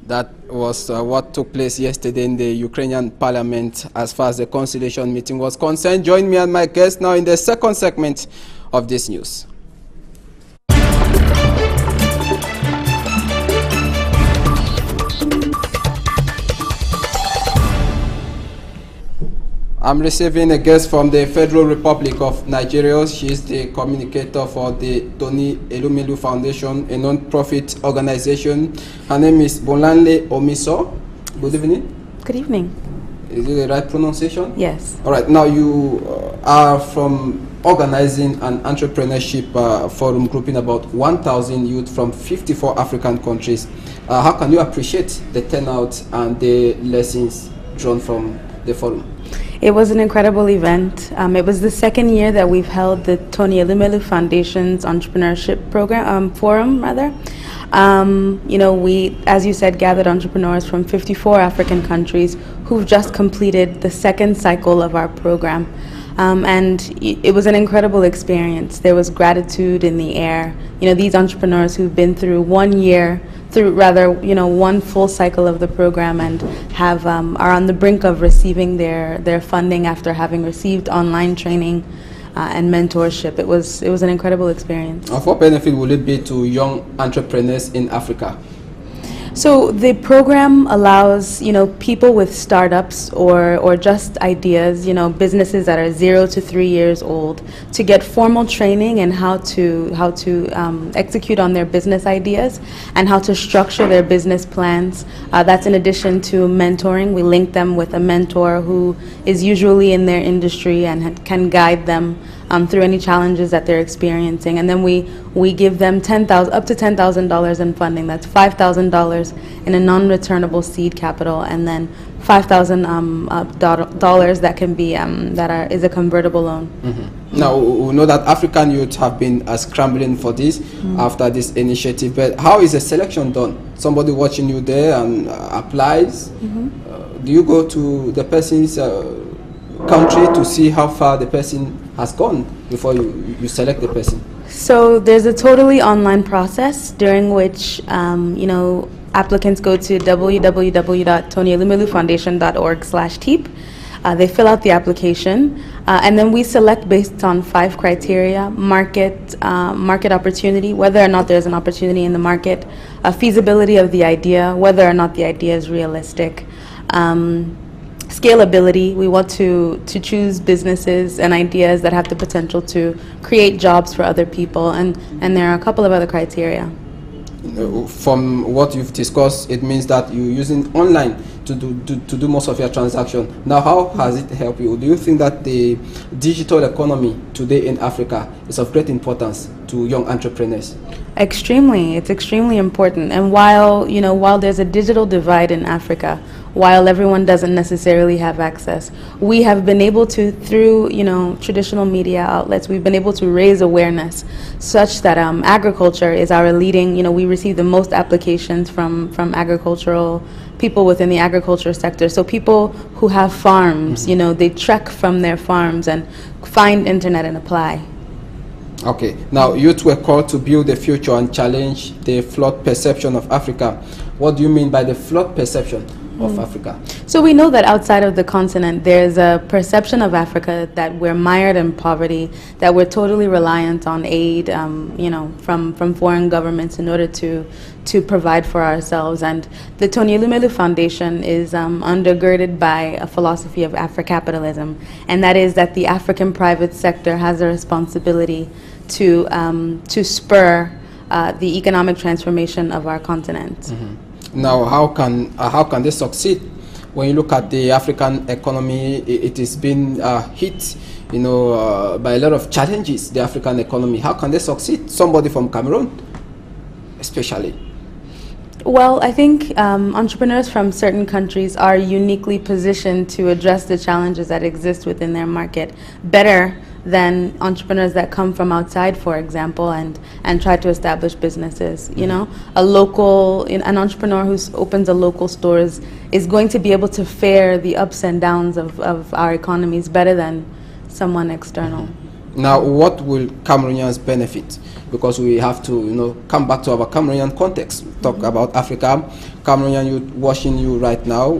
That was what took place yesterday in the Ukrainian parliament as far as the conciliation meeting was concerned. Join me and my guest now in the second segment of this news. I'm receiving a guest from the Federal Republic of Nigeria. She is the communicator for the Tony Elumelu Foundation, a non-profit organization. Her name is Bolanle OMISORE. Good evening. Good evening. Is it the right pronunciation? Yes. All right. Now you are from organizing an entrepreneurship forum grouping about 1,000 youth from 54 African countries. How can you appreciate the turnout and the lessons drawn from the forum? It was an incredible event. It was the second year that we've held the Tony Elumelu Foundation's entrepreneurship program forum, rather. You know, we, as you said, gathered entrepreneurs from 54 African countries who've just completed the second cycle of our program. And it was an incredible experience. There was gratitude in the air. You know, these entrepreneurs who've been through 1 year, one full cycle of the program and are on the brink of receiving their funding after having received online training and mentorship. It was an incredible experience. Of what benefit will it be to young entrepreneurs in Africa? So the program allows, people with startups or just ideas, businesses that are 0 to 3 years old, to get formal training in how to execute on their business ideas and how to structure their business plans. That's in addition to mentoring. We link them with a mentor who is usually in their industry and can guide them through any challenges that they're experiencing. And then we give them up to $10,000 in funding. That's $5,000 in a non-returnable seed capital, and then $5,000 that can be is a convertible loan. Mm-hmm. Now we know that African youth have been scrambling for this after this initiative. But how is the selection done? Somebody watching you there and applies. Do you go to the person's country to see how far the person has gone before you select the person? So there's a totally online process during which applicants go to www.tonyelumelufoundation.org/TEEP. They fill out the application, and then we select based on 5 criteria: market opportunity, whether or not there's an opportunity in the market, feasibility of the idea, whether or not the idea is realistic, scalability. We want to choose businesses and ideas that have the potential to create jobs for other people, and there are a couple of other criteria. From what you've discussed, it means that you're using online to do most of your transaction. Now, how has it helped you? Do you think that the digital economy today in Africa is of great importance to young entrepreneurs? Extremely. It's extremely important. And while there's a digital divide in Africa, while everyone doesn't necessarily have access, we have been able to, through traditional media outlets, we've been able to raise awareness such that agriculture is our leading. We receive the most applications from agricultural people within the agriculture sector. So people who have farms, they trek from their farms and find internet and apply. Okay. Now, youth were called to build the future and challenge the flawed perception of Africa. What do you mean by the flawed perception of Africa? So we know that outside of the continent, there's a perception of Africa that we're mired in poverty, that we're totally reliant on aid, from foreign governments in order to provide for ourselves. And the Tony Elumelu Foundation is undergirded by a philosophy of Afro-capitalism, and that is that the African private sector has a responsibility to spur the economic transformation of our continent. Now, how can they succeed? When you look at the African economy, it has been hit, by a lot of challenges. The African economy, how can they succeed? Somebody from Cameroon, especially. Well, I think entrepreneurs from certain countries are uniquely positioned to address the challenges that exist within their market better than entrepreneurs that come from outside, for example, and try to establish businesses. An entrepreneur who opens a local store is going to be able to fare the ups and downs of our economies better than someone external. Now, what will Cameroonians benefit? Because we have to, come back to our Cameroonian context. Talk about Africa. Cameroonian youth watching you right now.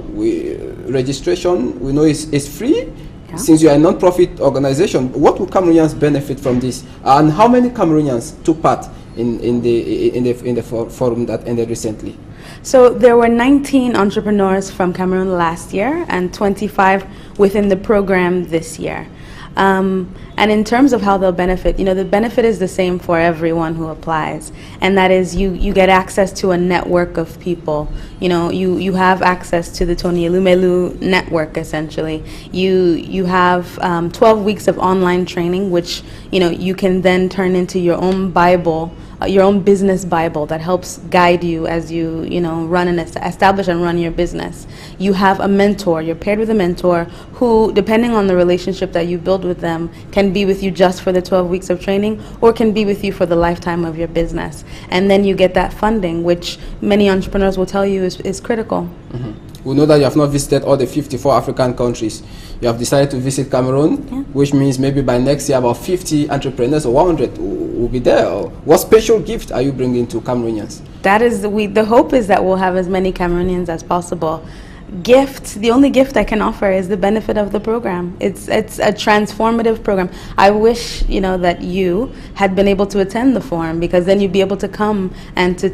Registration, we know is free. Yeah. Since you are a non-profit organization, what will Cameroonians benefit from this? And how many Cameroonians took part in the forum that ended recently? So there were 19 entrepreneurs from Cameroon last year and 25 within the program this year. And in terms of how they'll benefit, the benefit is the same for everyone who applies, and that is you get access to a network of people. You have access to the Tony Elumelu network, essentially. You have 12 weeks of online training, which you can then turn into your own Bible, your own business Bible that helps guide you as you run and establish and run your business. You have a mentor. You're paired with a mentor who, depending on the relationship that you build with them, can be with you just for the 12 weeks of training or can be with you for the lifetime of your business. And then you get that funding, which many entrepreneurs will tell you is critical. Mm-hmm. We know that you have not visited all the 54 African countries. You have decided to visit Cameroon, which means maybe by next year about 50 entrepreneurs or 100 will be there. What special gift are you bringing to Cameroonians? That is, the hope is that we'll have as many Cameroonians as possible. The only gift I can offer is the benefit of the program. It's a transformative program. I wish that you had been able to attend the forum, because then you'd be able to come and to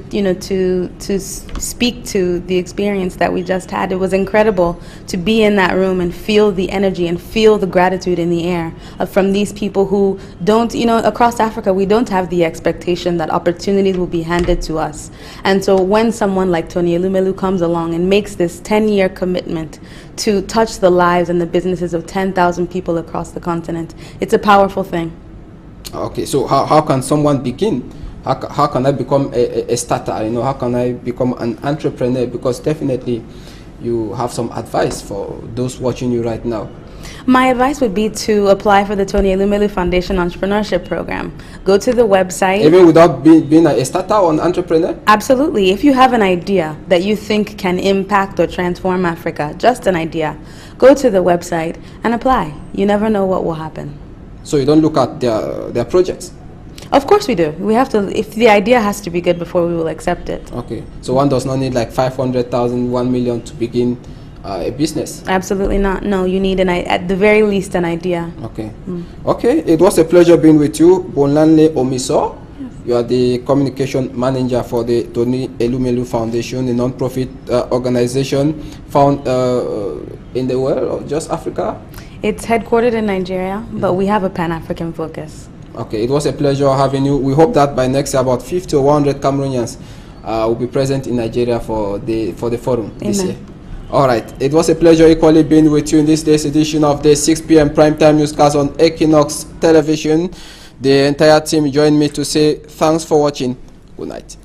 speak to the experience that we just had. It was incredible to be in that room and feel the energy and feel the gratitude in the air from these people who don't, across Africa, we don't have the expectation that opportunities will be handed to us. And so when someone like Tony Elumelu comes along and makes this 10-year commitment to touch the lives and the businesses of 10,000 people across the continent, it's a powerful thing. Okay, so how can someone begin? How can I become a starter? How can I become an entrepreneur? Because definitely you have some advice for those watching you right now. My advice would be to apply for the Tony Elumelu Foundation Entrepreneurship Program. Go to the website. Even without being a starter or an entrepreneur? Absolutely. If you have an idea that you think can impact or transform Africa, just an idea, go to the website and apply. You never know what will happen. So you don't look at their projects? Of course we do. We have to, if the idea has to be good before we will accept it. Okay. So one does not need like 500,000, 1 million to begin a business? Absolutely not. No, you need at the very least an idea. Okay. Okay, it was a pleasure being with you, Bolanle OMISORE. Yes. You are the communication manager for the Tony Elumelu Foundation, a non-profit organization found in the world or just Africa? It's headquartered in Nigeria, but we have a Pan-African focus. Okay, it was a pleasure having you. We hope that by next year about 50 or 100 Cameroonians will be present in Nigeria for the forum this year. All right, it was a pleasure equally being with you in this day's edition of the 6 p.m. primetime newscast on Equinoxe Television. The entire team joined me to say thanks for watching. Good night.